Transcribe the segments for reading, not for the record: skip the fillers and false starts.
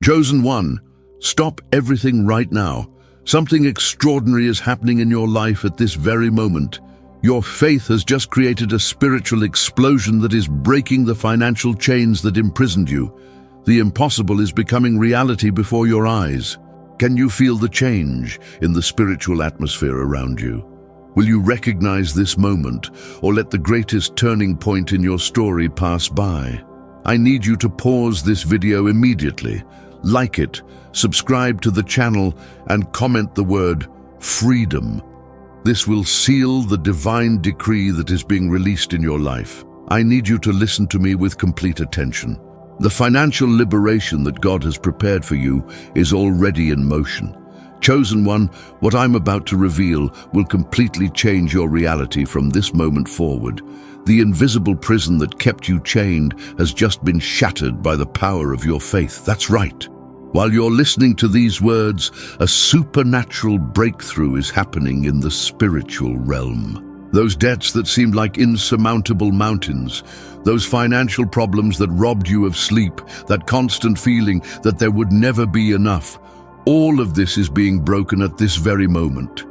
Chosen one, stop everything right now. Something extraordinary is happening in your life at this very moment. Your faith has just created a spiritual explosion that is breaking the financial chains that imprisoned you. The impossible is becoming reality before your eyes. Can you feel the change in the spiritual atmosphere around you? Will you recognize this moment or let the greatest turning point in your story pass by? I need you to pause this video immediately. Like it, subscribe to the channel, and comment the word freedom. This will seal the divine decree that is being released in your life. I need you to listen to me with complete attention. The financial liberation that God has prepared for you is already in motion. Chosen one, what I'm about to reveal will completely change your reality from this moment forward. The invisible prison that kept you chained has just been shattered by the power of your faith. That's right. While you're listening to these words, a supernatural breakthrough is happening in the spiritual realm. Those debts that seemed like insurmountable mountains, those financial problems that robbed you of sleep, that constant feeling that there would never be enough, all of this is being broken at this very moment.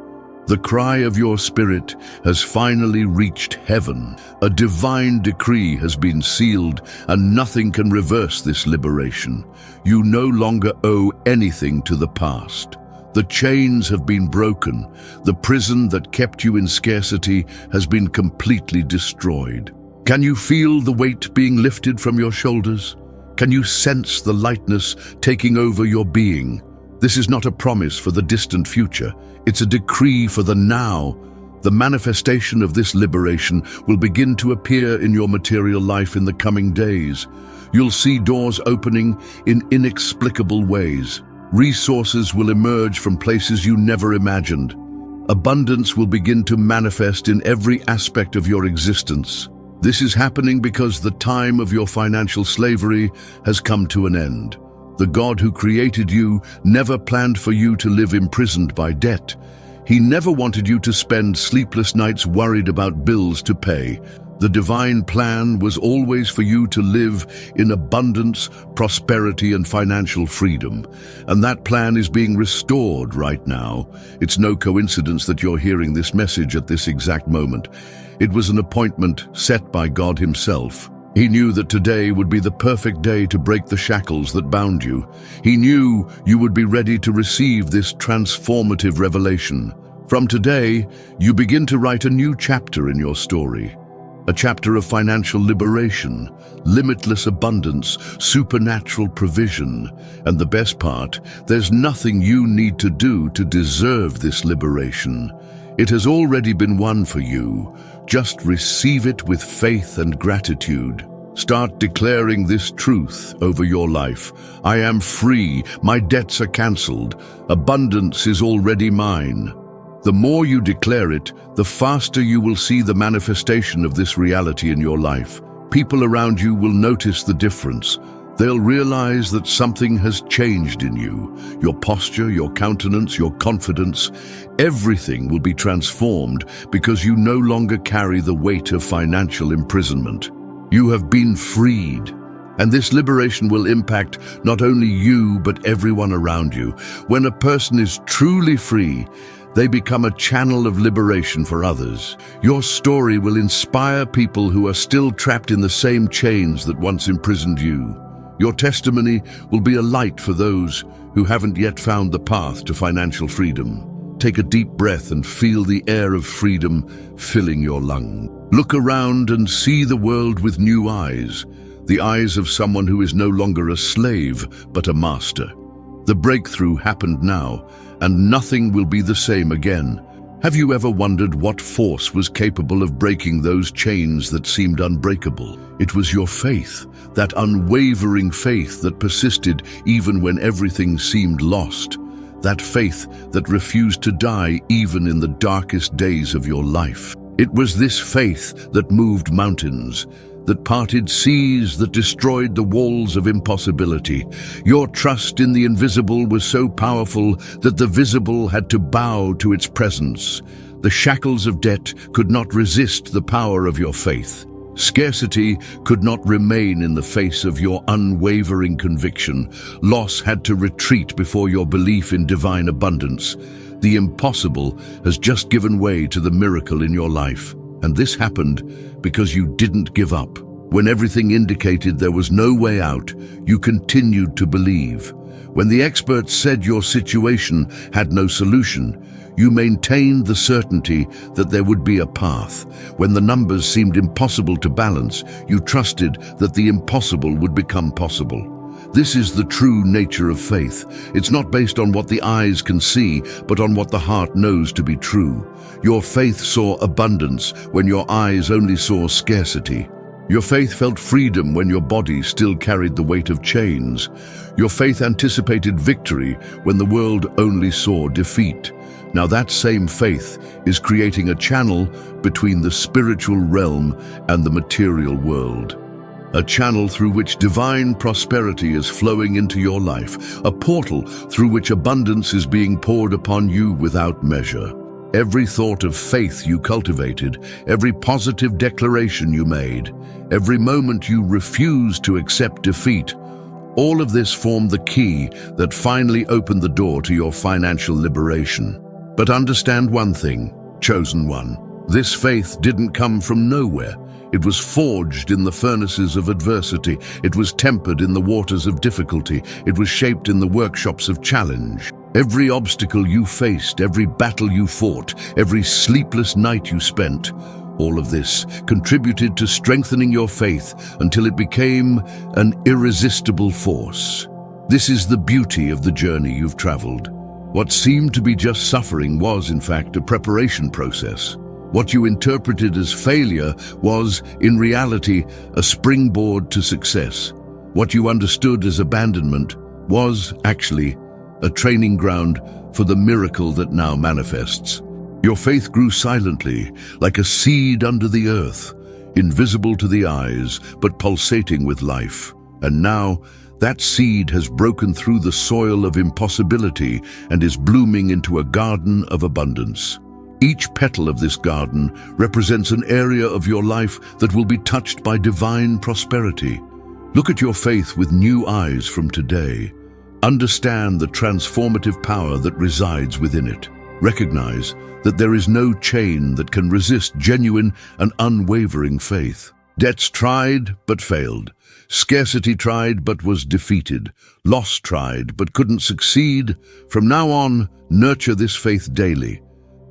The cry of your spirit has finally reached heaven. A divine decree has been sealed, and nothing can reverse this liberation. You no longer owe anything to the past. The chains have been broken. The prison that kept you in scarcity has been completely destroyed. Can you feel the weight being lifted from your shoulders? Can you sense the lightness taking over your being? This is not a promise for the distant future. It's a decree for the now. The manifestation of this liberation will begin to appear in your material life in the coming days. You'll see doors opening in inexplicable ways. Resources will emerge from places you never imagined. Abundance will begin to manifest in every aspect of your existence. This is happening because the time of your financial slavery has come to an end. The God who created you never planned for you to live imprisoned by debt. He never wanted you to spend sleepless nights worried about bills to pay. The divine plan was always for you to live in abundance, prosperity, and financial freedom. And that plan is being restored right now. It's no coincidence that you're hearing this message at this exact moment. It was an appointment set by God Himself. He knew that today would be the perfect day to break the shackles that bound you. He knew you would be ready to receive this transformative revelation. From today, you begin to write a new chapter in your story. A chapter of financial liberation, limitless abundance, supernatural provision. And the best part, there's nothing you need to do to deserve this liberation. It has already been won for you. Just receive it with faith and gratitude. Start declaring this truth over your life. I am free. My debts are cancelled. Abundance is already mine. The more you declare it, the faster you will see the manifestation of this reality in your life. People around you will notice the difference. They'll realize that something has changed in you. Your posture, your countenance, your confidence, everything will be transformed because you no longer carry the weight of financial imprisonment. You have been freed. And this liberation will impact not only you, but everyone around you. When a person is truly free, they become a channel of liberation for others. Your story will inspire people who are still trapped in the same chains that once imprisoned you. Your testimony will be a light for those who haven't yet found the path to financial freedom. Take a deep breath and feel the air of freedom filling your lungs. Look around and see the world with new eyes, the eyes of someone who is no longer a slave, but a master. The breakthrough happened now, and nothing will be the same again. Have you ever wondered what force was capable of breaking those chains that seemed unbreakable? It was your faith, that unwavering faith that persisted even when everything seemed lost. That faith that refused to die even in the darkest days of your life. It was this faith that moved mountains, that parted seas, that destroyed the walls of impossibility. Your trust in the invisible was so powerful that the visible had to bow to its presence. The shackles of debt could not resist the power of your faith. Scarcity could not remain in the face of your unwavering conviction. Loss had to retreat before your belief in divine abundance. The impossible has just given way to the miracle in your life. And this happened because you didn't give up. When everything indicated there was no way out, you continued to believe. When the experts said your situation had no solution, you maintained the certainty that there would be a path. When the numbers seemed impossible to balance, you trusted that the impossible would become possible. This is the true nature of faith. It's not based on what the eyes can see, but on what the heart knows to be true. Your faith saw abundance when your eyes only saw scarcity. Your faith felt freedom when your body still carried the weight of chains. Your faith anticipated victory when the world only saw defeat. Now that same faith is creating a channel between the spiritual realm and the material world. A channel through which divine prosperity is flowing into your life. A portal through which abundance is being poured upon you without measure. Every thought of faith you cultivated, every positive declaration you made, every moment you refused to accept defeat, all of this formed the key that finally opened the door to your financial liberation. But understand one thing, chosen one. This faith didn't come from nowhere. It was forged in the furnaces of adversity. It was tempered in the waters of difficulty. It was shaped in the workshops of challenge. Every obstacle you faced, every battle you fought, every sleepless night you spent, all of this contributed to strengthening your faith until it became an irresistible force. This is the beauty of the journey you've traveled. What seemed to be just suffering was, in fact, a preparation process. What you interpreted as failure was, in reality, a springboard to success. What you understood as abandonment was, actually, a training ground for the miracle that now manifests. Your faith grew silently, like a seed under the earth, invisible to the eyes, but pulsating with life. And now, that seed has broken through the soil of impossibility and is blooming into a garden of abundance. Each petal of this garden represents an area of your life that will be touched by divine prosperity. Look at your faith with new eyes from today. Understand the transformative power that resides within it. Recognize that there is no chain that can resist genuine and unwavering faith. Debts tried but failed. Scarcity tried but was defeated. Loss tried but couldn't succeed. From now on, nurture this faith daily.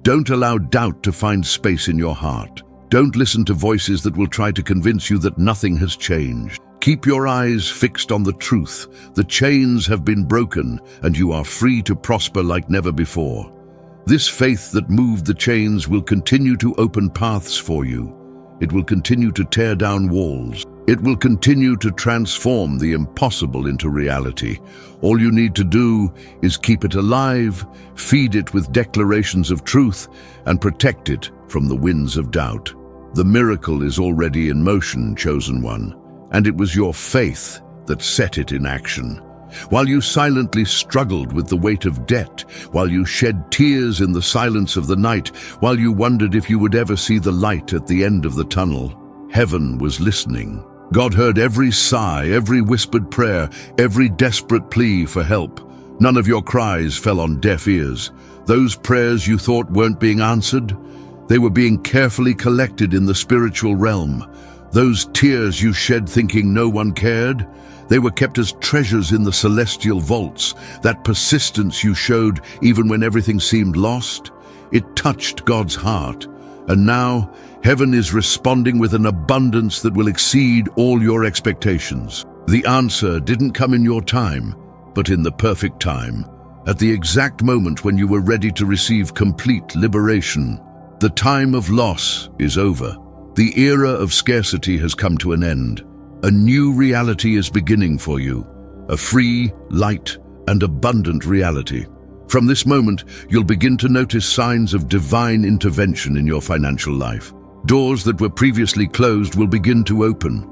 Don't allow doubt to find space in your heart. Don't listen to voices that will try to convince you that nothing has changed. Keep your eyes fixed on the truth. The chains have been broken, and you are free to prosper like never before. This faith that moved the chains will continue to open paths for you. It will continue to tear down walls. It will continue to transform the impossible into reality. All you need to do is keep it alive, feed it with declarations of truth, and protect it from the winds of doubt. The miracle is already in motion, chosen one, and it was your faith that set it in action. While you silently struggled with the weight of debt, while you shed tears in the silence of the night, while you wondered if you would ever see the light at the end of the tunnel, heaven was listening. God heard every sigh, every whispered prayer, every desperate plea for help. None of your cries fell on deaf ears. Those prayers you thought weren't being answered, they were being carefully collected in the spiritual realm. Those tears you shed thinking no one cared, they were kept as treasures in the celestial vaults. That persistence you showed even when everything seemed lost, it touched God's heart. And now, heaven is responding with an abundance that will exceed all your expectations. The answer didn't come in your time, but in the perfect time, at the exact moment when you were ready to receive complete liberation. The time of loss is over. The era of scarcity has come to an end. A new reality is beginning for you, a free, light, and abundant reality. From this moment, you'll begin to notice signs of divine intervention in your financial life. Doors that were previously closed will begin to open.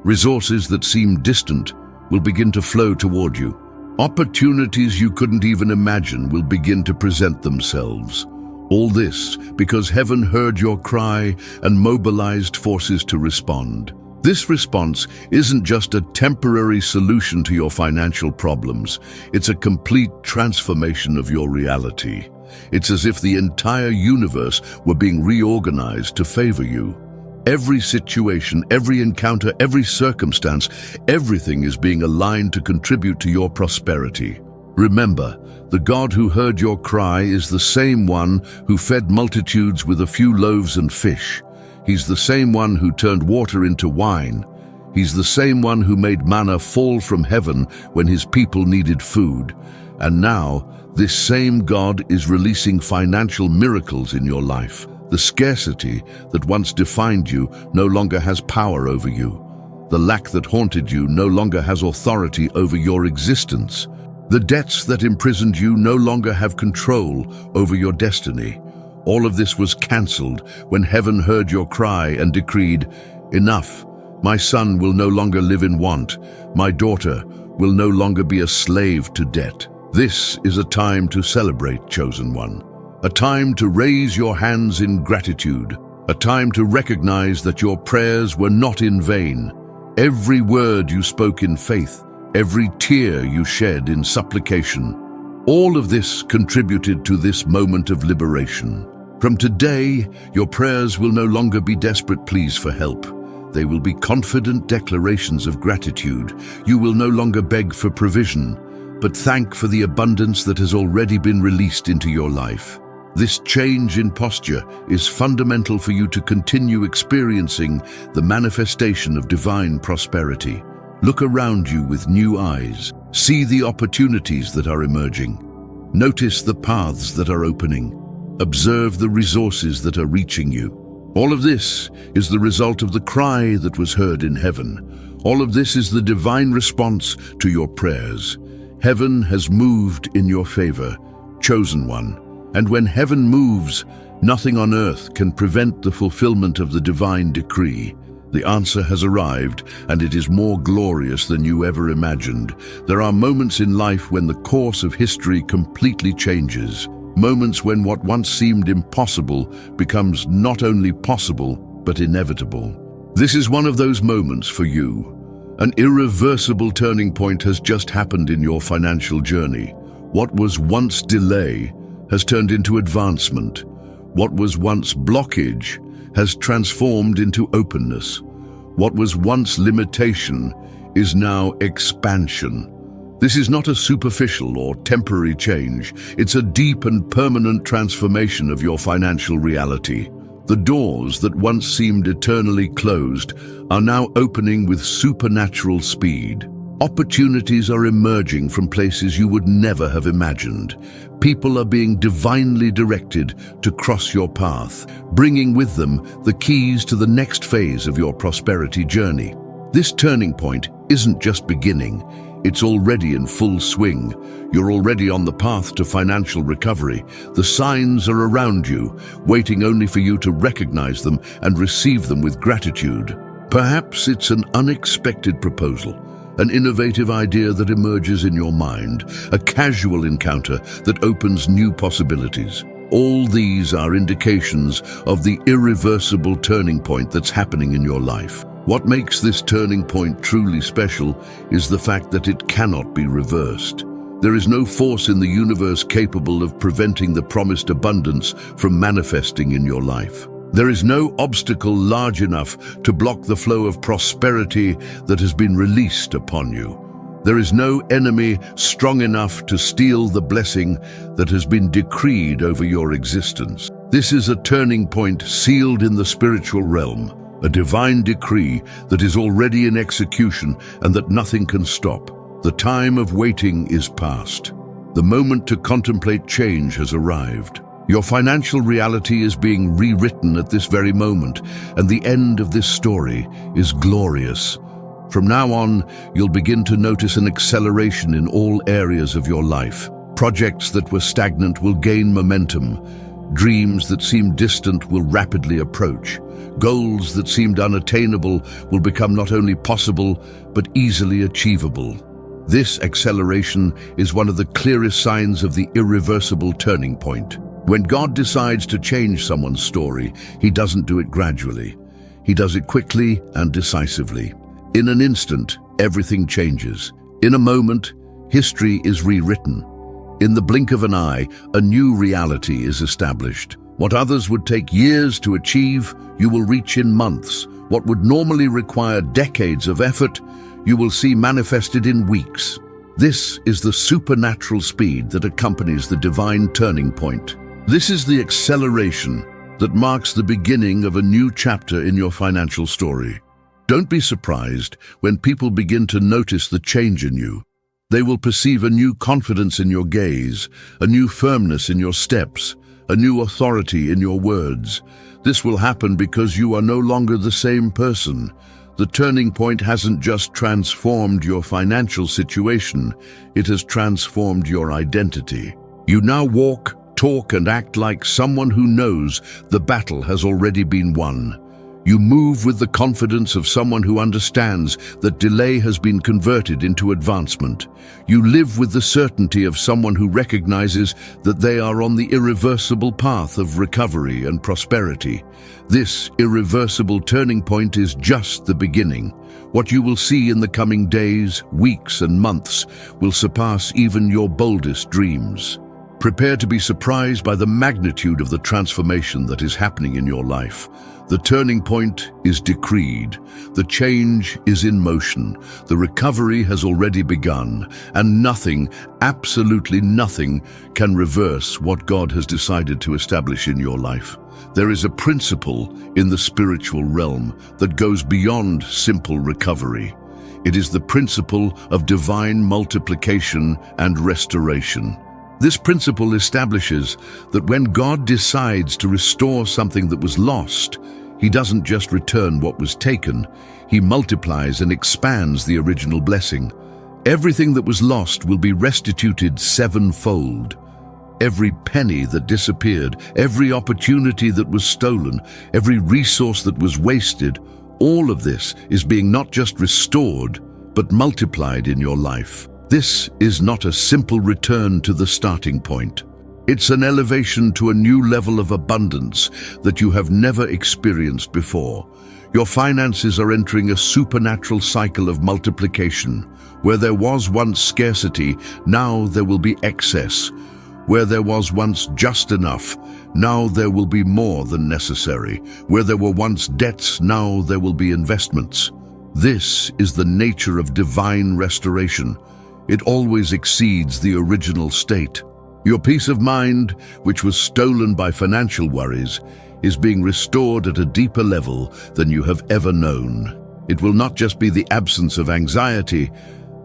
Resources that seemed distant will begin to flow toward you. Opportunities you couldn't even imagine will begin to present themselves. All this because heaven heard your cry and mobilized forces to respond. This response isn't just a temporary solution to your financial problems. It's a complete transformation of your reality. It's as if the entire universe were being reorganized to favor you. Every situation, every encounter, every circumstance, everything is being aligned to contribute to your prosperity. Remember, the God who heard your cry is the same one who fed multitudes with a few loaves and fish. He's the same one who turned water into wine. He's the same one who made manna fall from heaven when his people needed food. And now, this same God is releasing financial miracles in your life. The scarcity that once defined you no longer has power over you. The lack that haunted you no longer has authority over your existence. The debts that imprisoned you no longer have control over your destiny. All of this was cancelled when heaven heard your cry and decreed, "Enough. My son will no longer live in want. My daughter will no longer be a slave to debt." This is a time to celebrate, chosen one. A time to raise your hands in gratitude. A time to recognize that your prayers were not in vain. Every word you spoke in faith, every tear you shed in supplication, all of this contributed to this moment of liberation. From today, your prayers will no longer be desperate pleas for help. They will be confident declarations of gratitude. You will no longer beg for provision, but thank for the abundance that has already been released into your life. This change in posture is fundamental for you to continue experiencing the manifestation of divine prosperity. Look around you with new eyes. See the opportunities that are emerging. Notice the paths that are opening. Observe the resources that are reaching you. All of this is the result of the cry that was heard in heaven. All of this is the divine response to your prayers. Heaven has moved in your favor, chosen one. And when heaven moves, nothing on earth can prevent the fulfillment of the divine decree. The answer has arrived, and it is more glorious than you ever imagined. There are moments in life when the course of history completely changes. Moments when what once seemed impossible becomes not only possible, but inevitable. This is one of those moments for you. An irreversible turning point has just happened in your financial journey. What was once delay has turned into advancement. What was once blockage has transformed into openness. What was once limitation is now expansion. This is not a superficial or temporary change. It's a deep and permanent transformation of your financial reality. The doors that once seemed eternally closed are now opening with supernatural speed. Opportunities are emerging from places you would never have imagined. People are being divinely directed to cross your path, bringing with them the keys to the next phase of your prosperity journey. This turning point isn't just beginning, it's already in full swing. You're already on the path to financial recovery. The signs are around you, waiting only for you to recognize them and receive them with gratitude. Perhaps it's an unexpected proposal, an innovative idea that emerges in your mind, a casual encounter that opens new possibilities. All these are indications of the irreversible turning point that's happening in your life. What makes this turning point truly special is the fact that it cannot be reversed. There is no force in the universe capable of preventing the promised abundance from manifesting in your life. There is no obstacle large enough to block the flow of prosperity that has been released upon you. There is no enemy strong enough to steal the blessing that has been decreed over your existence. This is a turning point sealed in the spiritual realm, a divine decree that is already in execution and that nothing can stop. The time of waiting is past. The moment to contemplate change has arrived. Your financial reality is being rewritten at this very moment, and the end of this story is glorious. From now on, you'll begin to notice an acceleration in all areas of your life. Projects that were stagnant will gain momentum. Dreams that seemed distant will rapidly approach. Goals that seemed unattainable will become not only possible, but easily achievable. This acceleration is one of the clearest signs of the irreversible turning point. When God decides to change someone's story, He doesn't do it gradually. He does it quickly and decisively. In an instant, everything changes. In a moment, history is rewritten. In the blink of an eye, a new reality is established. What others would take years to achieve, you will reach in months. What would normally require decades of effort, you will see manifested in weeks. This is the supernatural speed that accompanies the divine turning point. This is the acceleration that marks the beginning of a new chapter in your financial story. Don't be surprised when people begin to notice the change in you. They will perceive a new confidence in your gaze, a new firmness in your steps, a new authority in your words. This will happen because you are no longer the same person. The turning point hasn't just transformed your financial situation, it has transformed your identity. You now walk, talk, and act like someone who knows the battle has already been won. You move with the confidence of someone who understands that delay has been converted into advancement. You live with the certainty of someone who recognizes that they are on the irreversible path of recovery and prosperity. This irreversible turning point is just the beginning. What you will see in the coming days, weeks, and months will surpass even your boldest dreams. Prepare to be surprised by the magnitude of the transformation that is happening in your life. The turning point is decreed. The change is in motion. The recovery has already begun, and nothing, absolutely nothing, can reverse what God has decided to establish in your life. There is a principle in the spiritual realm that goes beyond simple recovery. It is the principle of divine multiplication and restoration. This principle establishes that when God decides to restore something that was lost, He doesn't just return what was taken, He multiplies and expands the original blessing. Everything that was lost will be restituted sevenfold. Every penny that disappeared, every opportunity that was stolen, every resource that was wasted, all of this is being not just restored, but multiplied in your life. This is not a simple return to the starting point. It's an elevation to a new level of abundance that you have never experienced before. Your finances are entering a supernatural cycle of multiplication. Where there was once scarcity, now there will be excess. Where there was once just enough, now there will be more than necessary. Where there were once debts, now there will be investments. This is the nature of divine restoration. It always exceeds the original state. Your peace of mind, which was stolen by financial worries, is being restored at a deeper level than you have ever known. It will not just be the absence of anxiety,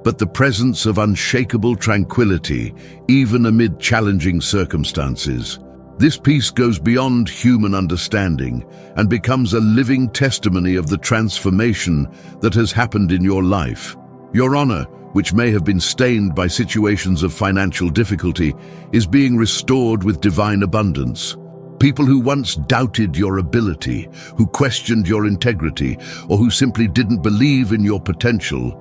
but the presence of unshakable tranquility, even amid challenging circumstances. This peace goes beyond human understanding and becomes a living testimony of the transformation that has happened in your life. Your honor, which may have been stained by situations of financial difficulty, is being restored with divine abundance. People who once doubted your ability, who questioned your integrity, or who simply didn't believe in your potential,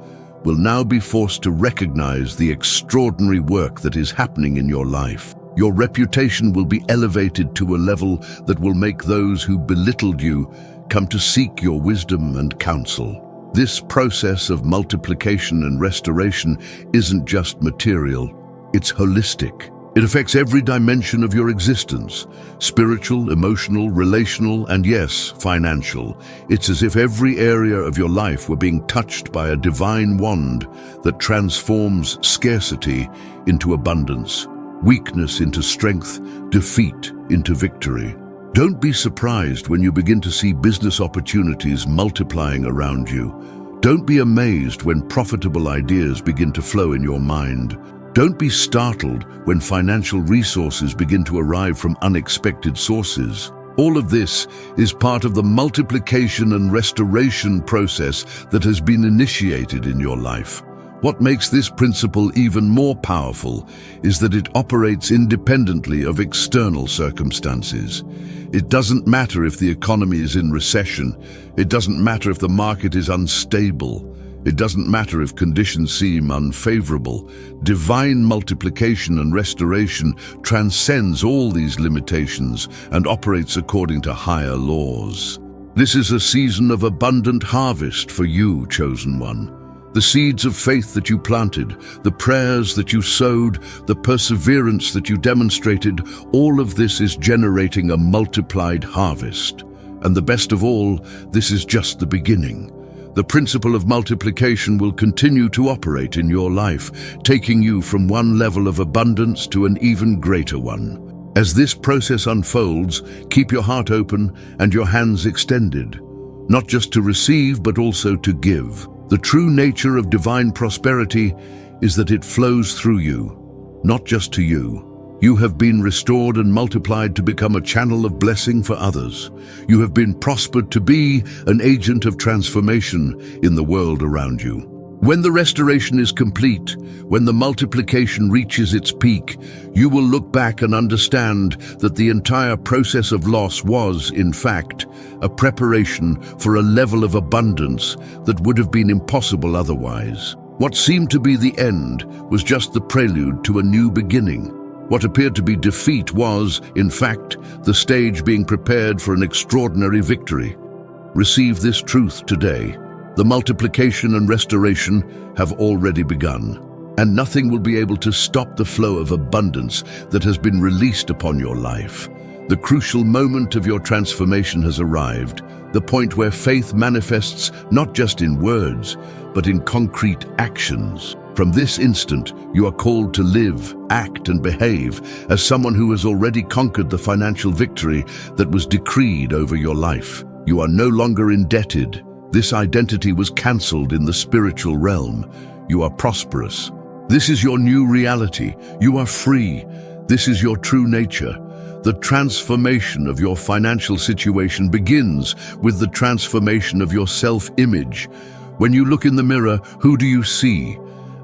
will now be forced to recognize the extraordinary work that is happening in your life. Your reputation will be elevated to a level that will make those who belittled you come to seek your wisdom and counsel. This process of multiplication and restoration isn't just material, it's holistic. It affects every dimension of your existence, spiritual, emotional, relational, and yes, financial. It's as if every area of your life were being touched by a divine wand that transforms scarcity into abundance, weakness into strength, defeat into victory. Don't be surprised when you begin to see business opportunities multiplying around you. Don't be amazed when profitable ideas begin to flow in your mind. Don't be startled when financial resources begin to arrive from unexpected sources. All of this is part of the multiplication and restoration process that has been initiated in your life. What makes this principle even more powerful is that it operates independently of external circumstances. It doesn't matter if the economy is in recession. It doesn't matter if the market is unstable. It doesn't matter if conditions seem unfavorable. Divine multiplication and restoration transcends all these limitations and operates according to higher laws. This is a season of abundant harvest for you, chosen one. The seeds of faith that you planted, the prayers that you sowed, the perseverance that you demonstrated, all of this is generating a multiplied harvest. And the best of all, this is just the beginning. The principle of multiplication will continue to operate in your life, taking you from one level of abundance to an even greater one. As this process unfolds, keep your heart open and your hands extended, not just to receive, but also to give. The true nature of divine prosperity is that it flows through you, not just to you. You have been restored and multiplied to become a channel of blessing for others. You have been prospered to be an agent of transformation in the world around you. When the restoration is complete, when the multiplication reaches its peak, you will look back and understand that the entire process of loss was, in fact, a preparation for a level of abundance that would have been impossible otherwise. What seemed to be the end was just the prelude to a new beginning. What appeared to be defeat was, in fact, the stage being prepared for an extraordinary victory. Receive this truth today. The multiplication and restoration have already begun, and nothing will be able to stop the flow of abundance that has been released upon your life. The crucial moment of your transformation has arrived, the point where faith manifests not just in words, but in concrete actions. From this instant, you are called to live, act, and behave as someone who has already conquered the financial victory that was decreed over your life. You are no longer indebted. This identity was cancelled in the spiritual realm. You are prosperous. This is your new reality. You are free. This is your true nature. The transformation of your financial situation begins with the transformation of your self-image. When you look in the mirror, who do you see?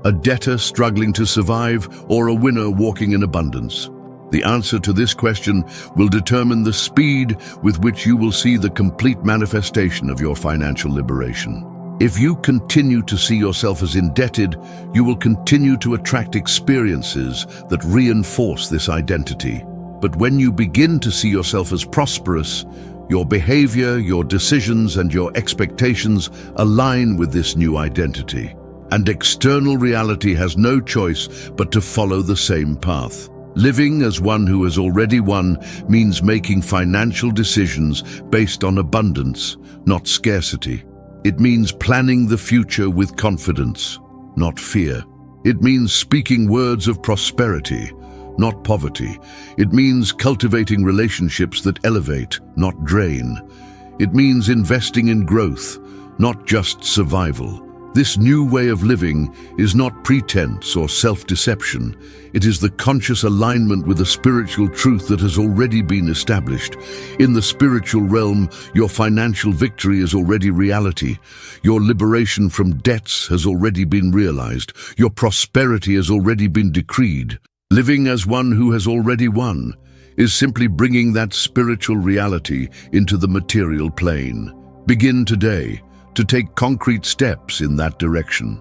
A debtor struggling to survive, or a winner walking in abundance? The answer to this question will determine the speed with which you will see the complete manifestation of your financial liberation. If you continue to see yourself as indebted, you will continue to attract experiences that reinforce this identity. But when you begin to see yourself as prosperous, your behavior, your decisions, and your expectations align with this new identity. And external reality has no choice but to follow the same path. Living as one who has already won means making financial decisions based on abundance, not scarcity. It means planning the future with confidence, not fear. It means speaking words of prosperity, not poverty. It means cultivating relationships that elevate, not drain. It means investing in growth, not just survival. This new way of living is not pretense or self-deception. It is the conscious alignment with a spiritual truth that has already been established. In the spiritual realm, your financial victory is already reality. Your liberation from debts has already been realized. Your prosperity has already been decreed. Living as one who has already won is simply bringing that spiritual reality into the material plane. Begin today to take concrete steps in that direction.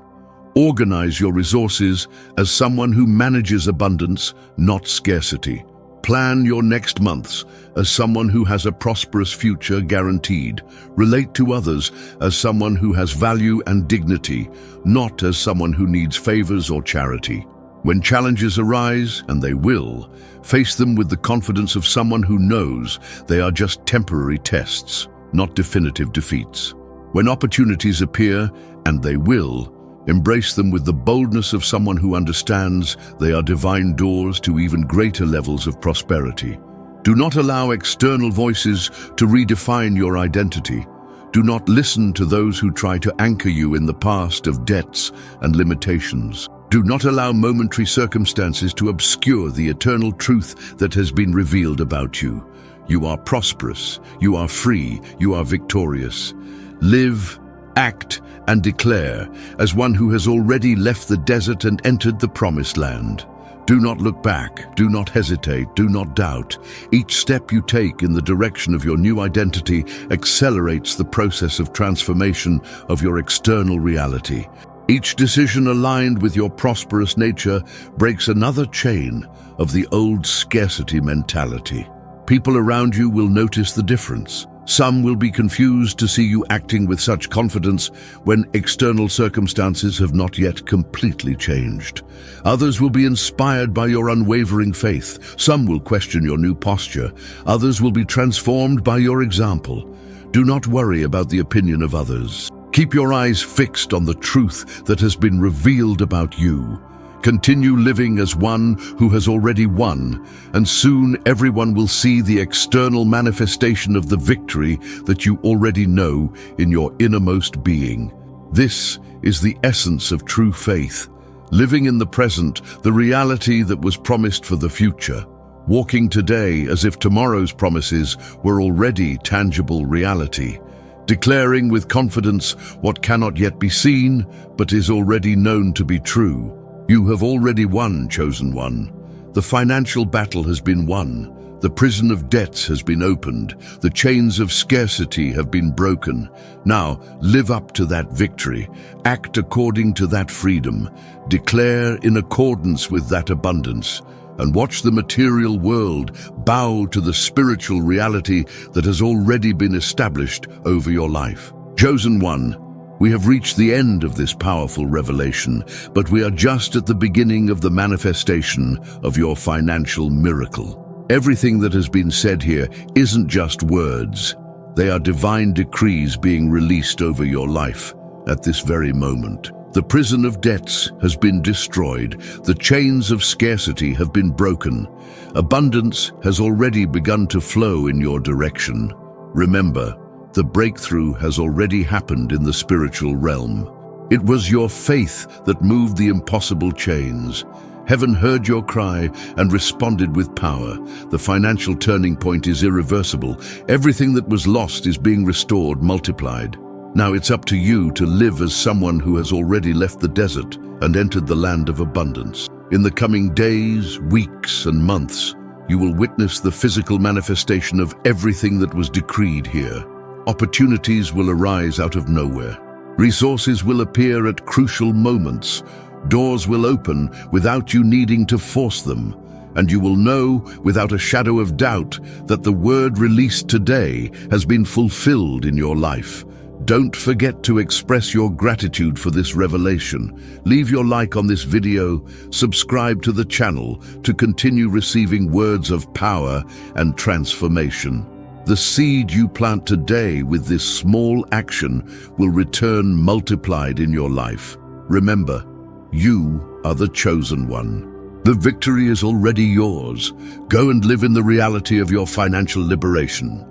Organize your resources as someone who manages abundance, not scarcity. Plan your next months as someone who has a prosperous future guaranteed. Relate to others as someone who has value and dignity, not as someone who needs favors or charity. When challenges arise, and they will, face them with the confidence of someone who knows they are just temporary tests, not definitive defeats. When opportunities appear, and they will, embrace them with the boldness of someone who understands they are divine doors to even greater levels of prosperity. Do not allow external voices to redefine your identity. Do not listen to those who try to anchor you in the past of debts and limitations. Do not allow momentary circumstances to obscure the eternal truth that has been revealed about you. You are prosperous, you are free, you are victorious. Live, act, and declare as one who has already left the desert and entered the promised land. Do not look back, do not hesitate, do not doubt. Each step you take in the direction of your new identity accelerates the process of transformation of your external reality. Each decision aligned with your prosperous nature breaks another chain of the old scarcity mentality. People around you will notice the difference. Some will be confused to see you acting with such confidence when external circumstances have not yet completely changed. Others will be inspired by your unwavering faith. Some will question your new posture. Others will be transformed by your example. Do not worry about the opinion of others. Keep your eyes fixed on the truth that has been revealed about you. Continue living as one who has already won, and soon everyone will see the external manifestation of the victory that you already know in your innermost being. This is the essence of true faith, living in the present, the reality that was promised for the future, walking today as if tomorrow's promises were already tangible reality, declaring with confidence what cannot yet be seen but is already known to be true. You have already won, chosen one. The financial battle has been won. The prison of debts has been opened. The chains of scarcity have been broken. Now, live up to that victory. Act according to that freedom. Declare in accordance with that abundance. And watch the material world bow to the spiritual reality that has already been established over your life. Chosen one, we have reached the end of this powerful revelation, but we are just at the beginning of the manifestation of your financial miracle. Everything that has been said here isn't just words. They are divine decrees being released over your life at this very moment. The prison of debts has been destroyed. The chains of scarcity have been broken. Abundance has already begun to flow in your direction. Remember, the breakthrough has already happened in the spiritual realm. It was your faith that moved the impossible chains. Heaven heard your cry and responded with power. The financial turning point is irreversible. Everything that was lost is being restored, multiplied. Now it's up to you to live as someone who has already left the desert and entered the land of abundance. In the coming days, weeks, and months, you will witness the physical manifestation of everything that was decreed here. Opportunities will arise out of nowhere. Resources will appear at crucial moments. Doors will open without you needing to force them. And you will know without a shadow of doubt that the word released today has been fulfilled in your life. Don't forget to express your gratitude for this revelation. Leave your like on this video, subscribe to the channel to continue receiving words of power and transformation. The seed you plant today with this small action will return multiplied in your life. Remember, you are the chosen one. The victory is already yours. Go and live in the reality of your financial liberation.